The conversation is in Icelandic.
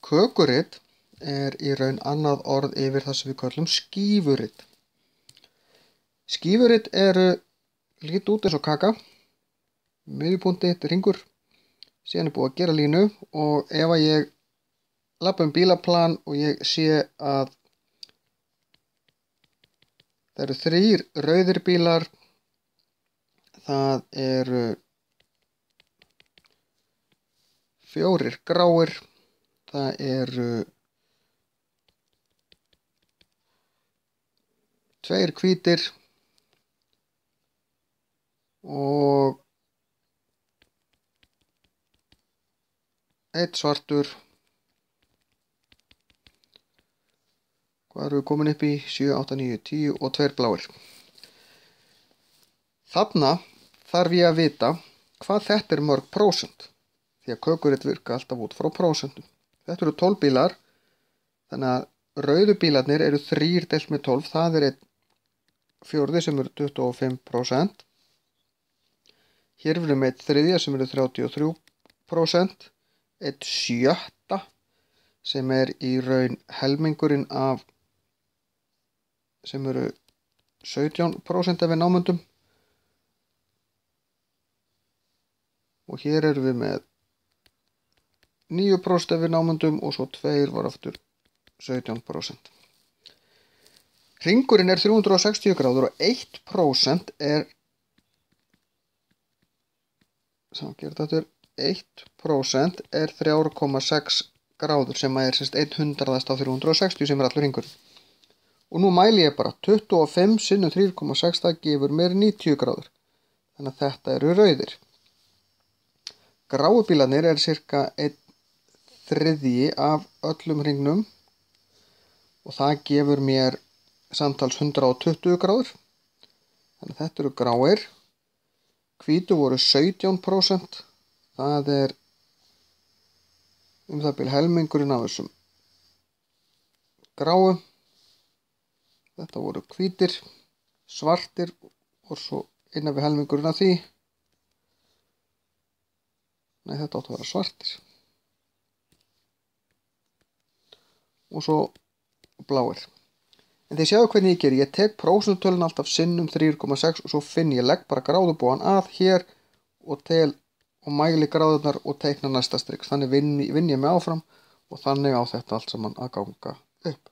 Kökurit í raun annað orð yfir það sem við kallum skífurit. Skífurit lít út eins og kaka, miðjupunkti, þetta er hringur, síðan búið að gera línu og ef að ég labba bílaplan og ég sé að það eru 3 rauðir bílar, það eru 4 gráir, það eru 2 hvítir og 1 svartur. Hvað erum við komin upp í? 7, 8, 9, 10 og 2 bláir. Þarna þarf ég að vita hvað þetta er mörg prósent, því að kökurit virka alltaf út frá prósentum. Þetta eru 12 bílar, þannig að rauðu bílarnir eru 3 deilt með 12, það er 1/4 sem eru 25%. Hér erum við 1/3 sem eru 33%, 1/6 sem er í raun helmingurinn af sem eru 17% ef við námundum. Og hér erum við með 9% ef við námundum og svo 2 var aftur 17%. Hringurinn er 360 gráður og 1% er 1% er 3,6 gráður sem er 1/100 af 360 sem er allur hringurinn. Og nú mæli ég bara 25 sinnum 3,6, það gefur mér 90 gráður. Þannig að þetta eru rauðir. Gráu bílarnir er cirka 1/3 af öllum hringnum og það gefur mér samtals 120 gráður. Þannig að þetta eru gráir. Hvítu voru 17%, það er það bil helmingurinn af þessum gráu. Þetta voru hvítir, svartir og svo innan við helmingurinn af því. Nei, þetta átti að vera svartir. Og svo bláir. En þið sjáu hvernig ég geri. Ég tek prósentutölun alltaf sinnum 3,6 og svo finn ég legg bara gráðubúan að hér og tel og mæli gráðurnar og teikna næsta strik. Þannig vinn ég mig áfram og þannig á þetta allt saman að ganga upp.